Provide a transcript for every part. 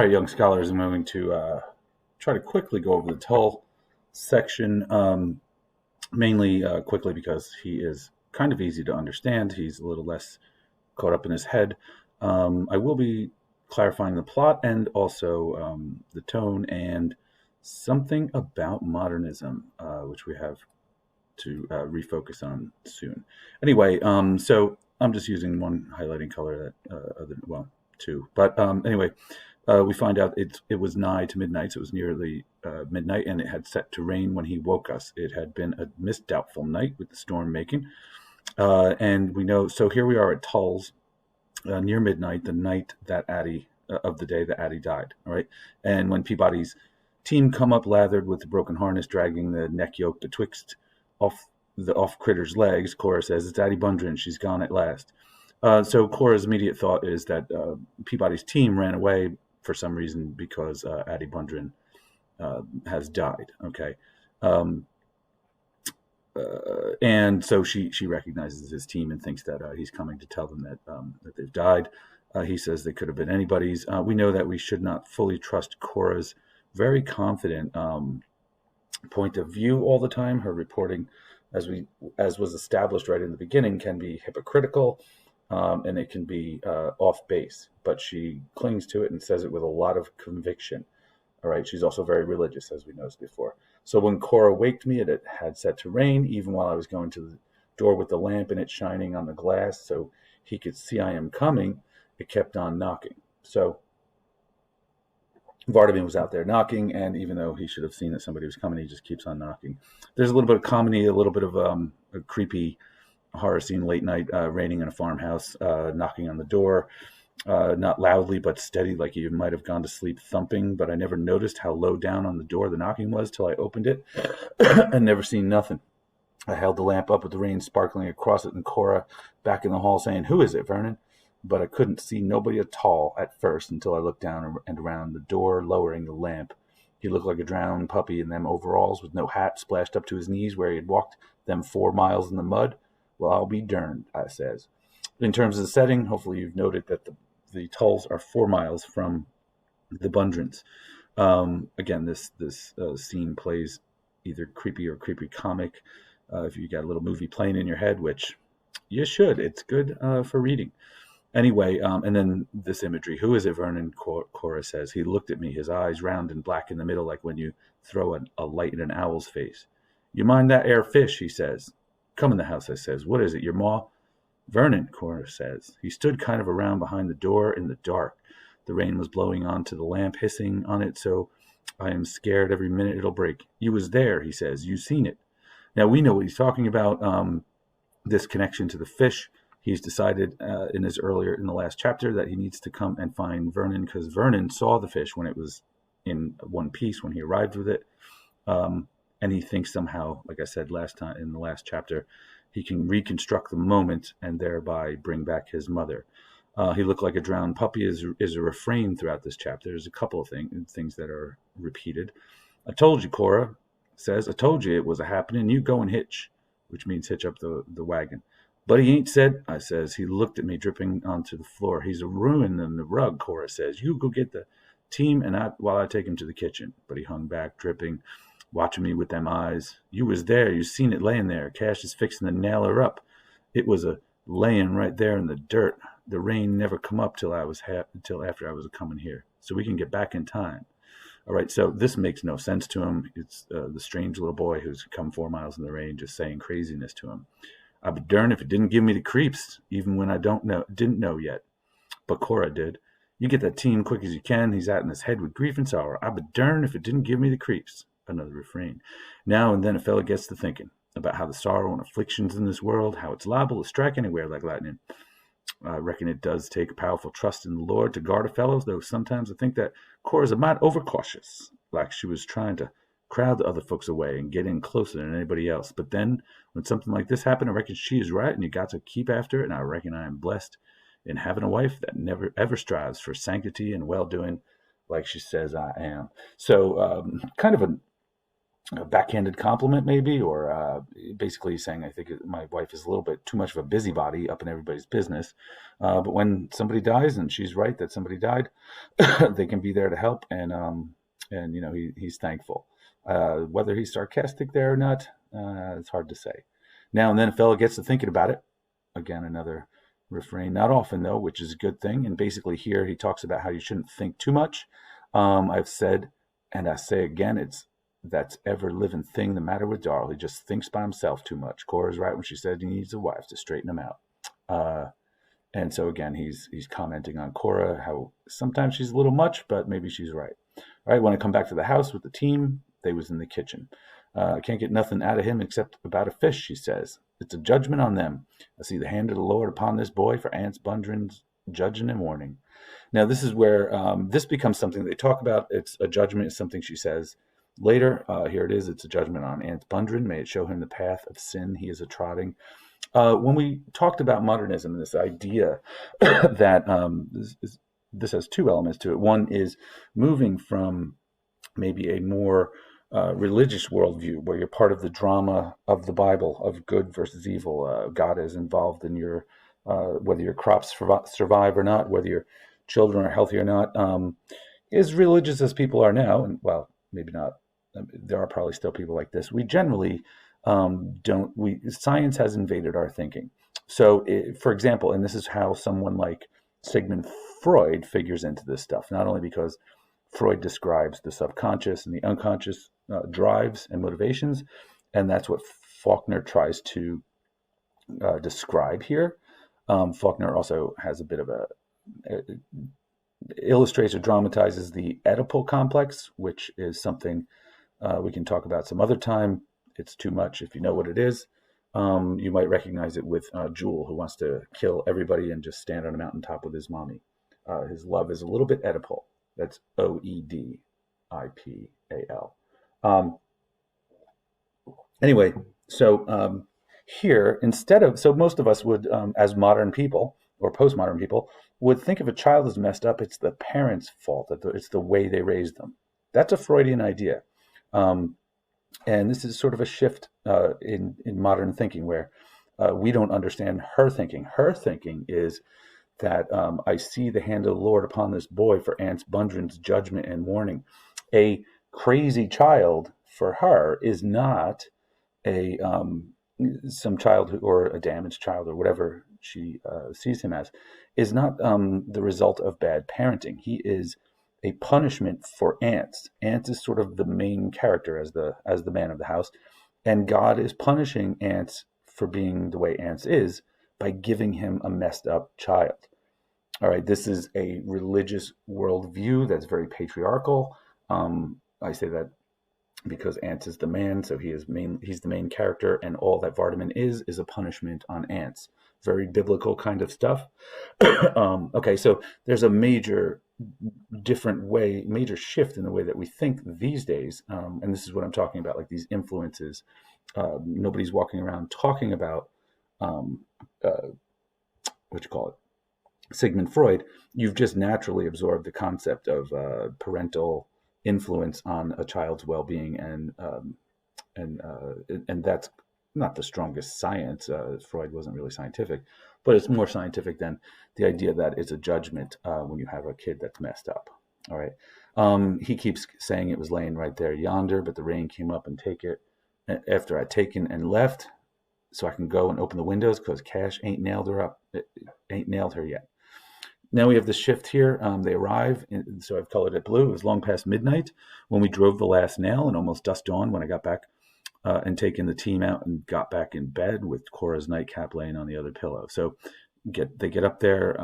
All right, young scholars, I'm going to try to quickly go over the TULL section, mainly quickly because he is kind of easy to understand. He's a little less caught up in his head. I will be clarifying the plot and also the tone and something about modernism, which we have to refocus on soon. Anyway, so I'm just using one highlighting color that, two. But anyway, we find out it was nigh to midnight, so it was nearly midnight, and it had set to rain when he woke us. It had been a misdoubtful night with the storm making. And we know, so here we are at Tull's near midnight, the night that Addie, of the day that Addie died. All right. And when Peabody's team come up lathered with the broken harness, dragging the neck yoke betwixt off Critter's legs, Cora says, "It's Addie Bundren. She's gone at last." So Cora's immediate thought is that Peabody's team ran away for some reason because Addie Bundren has died. Okay. And so she recognizes his team and thinks that he's coming to tell them that they've died. He says they could have been anybody's. We know that we should not fully trust Cora's very confident point of view all the time. Her reporting, as was established right in the beginning, can be hypocritical and it can be off base. But she clings to it and says it with a lot of conviction. All right. She's also very religious, as we noticed before. So when Cora waked me, it had set to rain, even while I was going to the door with the lamp and it shining on the glass so he could see I am coming. It kept on knocking. So Vardaman was out there knocking, and even though he should have seen that somebody was coming, he just keeps on knocking. There's a little bit of comedy, a little bit of a creepy horror scene late night, raining in a farmhouse, knocking on the door. Not loudly, but steady, like you might have gone to sleep thumping, but I never noticed how low down on the door the knocking was till I opened it and never seen nothing. I held the lamp up with the rain sparkling across it and Cora back in the hall saying, "Who is it, Vernon?" But I couldn't see nobody at all at first until I looked down and around the door, lowering the lamp. He looked like a drowned puppy in them overalls with no hat, splashed up to his knees where he had walked them 4 miles in the mud. Well, I'll be derned, I says. In terms of the setting, hopefully you've noted that the Tulls are 4 miles from the Bundrens. Again, this scene plays either creepy or creepy comic. If you got a little movie playing in your head, which you should, it's good for reading. Anyway, and then this imagery. "Who is it, Vernon?" Cora says. He looked at me, his eyes round and black in the middle, like when you throw a light in an owl's face. "You mind that air fish?" he says. "Come in the house," I says. "What is it, your maw?" "Vernon," Cora says. He stood kind of around behind the door in the dark. The rain was blowing onto the lamp, hissing on it, so I am scared every minute it'll break. "You was there," he says. "You seen it." Now, we know what he's talking about, this connection to the fish. He's decided in the last chapter that he needs to come and find Vernon because Vernon saw the fish when it was in one piece when he arrived with it. And he thinks somehow, like I said last time in the last chapter, he can reconstruct the moment and thereby bring back his mother. He looked like a drowned puppy is a refrain throughout this chapter. There's a couple of things that are repeated. "I told you," Cora says. "I told you it was a happening. You go and hitch," which means hitch up the wagon. "But he ain't said," I says. He looked at me dripping onto the floor. "He's a ruin in the rug," Cora says. "You go get the team while I take him to the kitchen." But he hung back, dripping, watching me with them eyes. "You was there. You seen it laying there. Cash is fixing to nail her up. It was a laying right there in the dirt. The rain never come up till after I was coming here, so we can get back in time." All right, so this makes no sense to him. It's the strange little boy who's come 4 miles in the rain just saying craziness to him. "I'd be darned if it didn't give me the creeps, even when I didn't know yet." But Cora did. "You get that team quick as you can. He's out in his head with grief and sorrow. I'd be darned if it didn't give me the creeps." Another refrain. "Now and then a fella gets to thinking about how the sorrow and afflictions in this world, how it's liable to strike anywhere like lightning. I reckon it does take a powerful trust in the Lord to guard a fellow, though sometimes I think that Cora's a mite overcautious, like she was trying to crowd the other folks away and get in closer than anybody else. But then, when something like this happened, I reckon she is right, and you got to keep after it, and I reckon I am blessed in having a wife that never ever strives for sanctity and well-doing, like she says I am." So, kind of a backhanded compliment, maybe, or basically saying, I think my wife is a little bit too much of a busybody up in everybody's business. But when somebody dies, and she's right that somebody died, they can be there to help, and he's thankful. Whether he's sarcastic there or not, it's hard to say. Now and then, a fellow gets to thinking about it. Again, another refrain. Not often though, which is a good thing. And basically, here he talks about how you shouldn't think too much. I've said, and I say again, it's that's ever living thing the matter with Darl. He just thinks by himself too much. Cora's right when she said he needs a wife to straighten him out. Uh, and so again, he's commenting on Cora, how sometimes she's a little much, but maybe she's right. All right, when I come back to the house with the team, they was in the kitchen. I can't get nothing out of him except about a fish, she says. It's a judgment on them. I see the hand of the Lord upon this boy for Aunt's Bundren's judging and warning. Now, this is where this becomes something they talk about. It's a judgment, is something she says later. Here it is. It's a judgment on Aunt Bundren. May it show him the path of sin he is a trotting. When we talked about modernism, this idea that this has two elements to it. One is moving from maybe a more religious worldview where you're part of the drama of the Bible of good versus evil. God is involved in your whether your crops survive or not, whether your children are healthy or not. As religious as people are now, and well, maybe not. There are probably still people like this. We generally don't. Science has invaded our thinking. So, for example, and this is how someone like Sigmund Freud figures into this stuff. Not only because Freud describes the subconscious and the unconscious drives and motivations, and that's what Faulkner tries to describe here. Faulkner also has a bit of illustrates or dramatizes the Oedipal complex, which is something we can talk about some other time. It's too much if you know what it is. You might recognize it with Jewel, who wants to kill everybody and just stand on a mountaintop with his mommy. His love is a little bit Oedipal. That's Oedipal. Anyway, so here, instead of, so most of us would, as modern people or postmodern people, would think if a child is messed up, it's the parents' fault, that it's the way they raised them. That's a Freudian idea. And this is sort of a shift in modern thinking where we don't understand her thinking. Her thinking is that I see the hand of the Lord upon this boy for Aunt Bundren's judgment and warning. A crazy child for her is not a some child or a damaged child or whatever she sees him as, is not the result of bad parenting. He is a punishment for Ants. Ants is sort of the main character as the man of the house, and God is punishing Ants for being the way Ants is by giving him a messed up child. All right, this is a religious worldview that's very patriarchal. I say that because Ants is the man, so he's the main character, and all that Vardaman is a punishment on Ants. Very biblical kind of stuff. Okay, so there's a major shift in the way that we think these days, and this is what I'm talking about, like these influences. Nobody's walking around talking about what you call it, Sigmund Freud. You've just naturally absorbed the concept of parental influence on a child's well-being, and that's not the strongest science. Freud wasn't really scientific, but it's more scientific than the idea that it's a judgment when you have a kid that's messed up. All right. He keeps saying it was laying right there yonder, but the rain came up and take it after I'd taken and left, so I can go and open the windows because Cash ain't nailed her up. Ain't nailed her yet. Now we have the shift here. They arrive, so I've colored it blue. It was long past midnight when we drove the last nail, and almost dusk dawn when I got back and taken the team out and got back in bed with Cora's nightcap laying on the other pillow. So they get up there.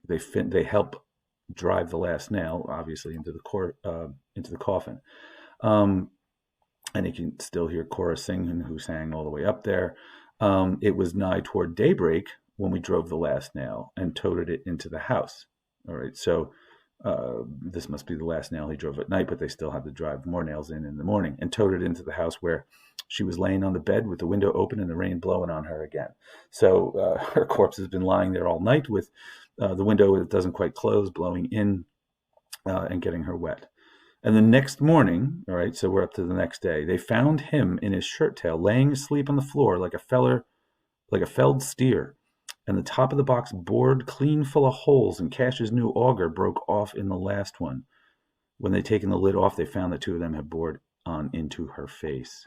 They help drive the last nail, obviously, into the coffin. And you can still hear Cora singing, who sang all the way up there. It was nigh toward daybreak when we drove the last nail and toted it into the house. All right, so this must be the last nail he drove at night, but they still had to drive more nails in the morning, and toted it into the house where she was laying on the bed with the window open and the rain blowing on her again. So her corpse has been lying there all night with the window that doesn't quite close, blowing in and getting her wet. And the next morning, all right, so we're up to the next day, they found him in his shirt tail, laying asleep on the floor like a felled steer, and the top of the box bored clean full of holes, and Cash's new auger broke off in the last one. When they taken the lid off, they found that two of them had bored on into her face.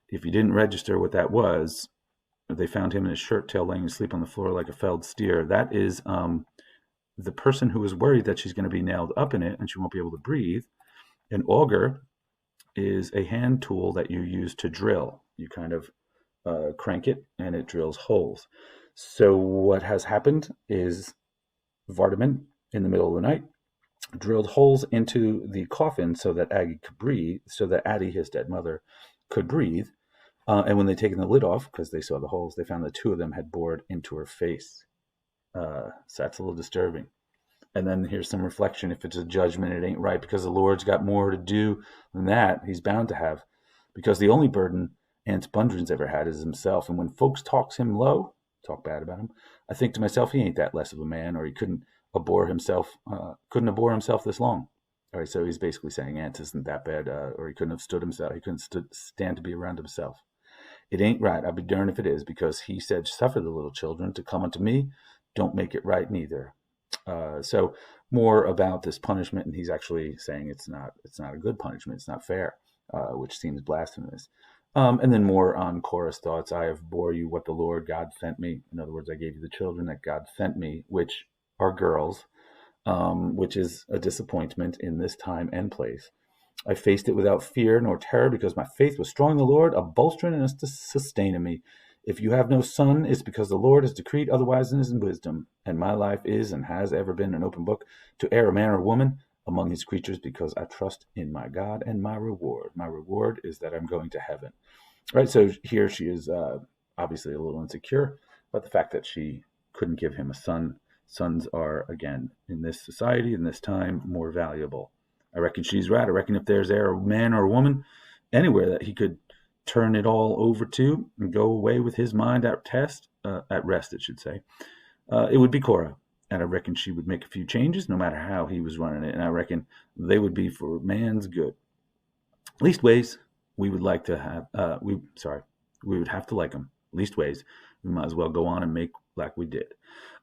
If you didn't register what that was, they found him in his shirt tail laying asleep on the floor like a felled steer. That is the person who is worried that she's going to be nailed up in it and she won't be able to breathe. An auger is a hand tool that you use to drill. You kind of crank it and it drills holes. So what has happened is Vardaman, in the middle of the night, drilled holes into the coffin so that Aggie could breathe, so that Addie, his dead mother, could breathe. And when they taken the lid off, because they saw the holes, they found that two of them had bored into her face. So that's a little disturbing. And then here's some reflection. If it's a judgment, it ain't right, because the Lord's got more to do than that. He's bound to have, because the only burden Ance Bundren's ever had is himself. And when folks talk bad about him, I think to myself, he ain't that less of a man, or he couldn't abhor himself this long. All right, so he's basically saying Ance isn't that bad, or he couldn't have stood himself. He couldn't stand to be around himself. It ain't right. I'll be darned if it is, because he said, "Suffer the little children to come unto me. Don't make it right neither." So more about this punishment, and he's actually saying it's not a good punishment. It's not fair, which seems blasphemous. And then more on Korah's thoughts. I have bore you what the Lord God sent me. In other words, I gave you the children that God sent me, which are girls, which is a disappointment in this time and place. I faced it without fear nor terror, because my faith was strong in the Lord, a bolstering and a sustaining me. If you have no son, it's because the Lord has decreed otherwise in his wisdom. And my life is and has ever been an open book to err a man or woman among his creatures, because I trust in my God and my reward. My reward is that I'm going to heaven. All right, so here she is obviously a little insecure about the fact that she couldn't give him a son. Sons are, again, in this society, in this time, more valuable. I reckon she's right. I reckon if there's a man or a woman anywhere that he could turn it all over to and go away with his mind at rest, it should say, it would be Korah. And I reckon she would make a few changes no matter how he was running it. And I reckon they would be for man's good. Leastways, we would like to have, we would have to like them. Leastways, we might as well go on and make like we did.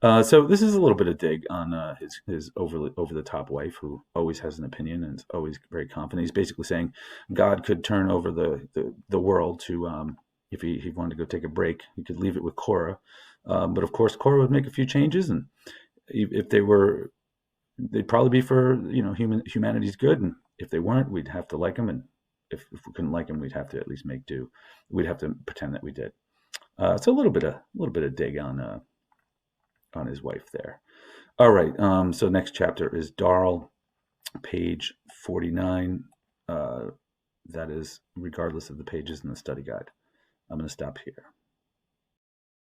So this is a little bit of dig on his over the top wife, who always has an opinion and is always very confident. He's basically saying God could turn over the world to, if he wanted to go take a break, he could leave it with Korah. But of course, Korah would make a few changes, and if they'd probably be for humanity's good. And if they weren't, we'd have to like them. And if we couldn't like them, we'd have to at least make do. We'd have to pretend that we did. So a little bit of dig on his wife there. All right. So next chapter is Darl, page 49. That is regardless of the pages in the study guide. I'm going to stop here.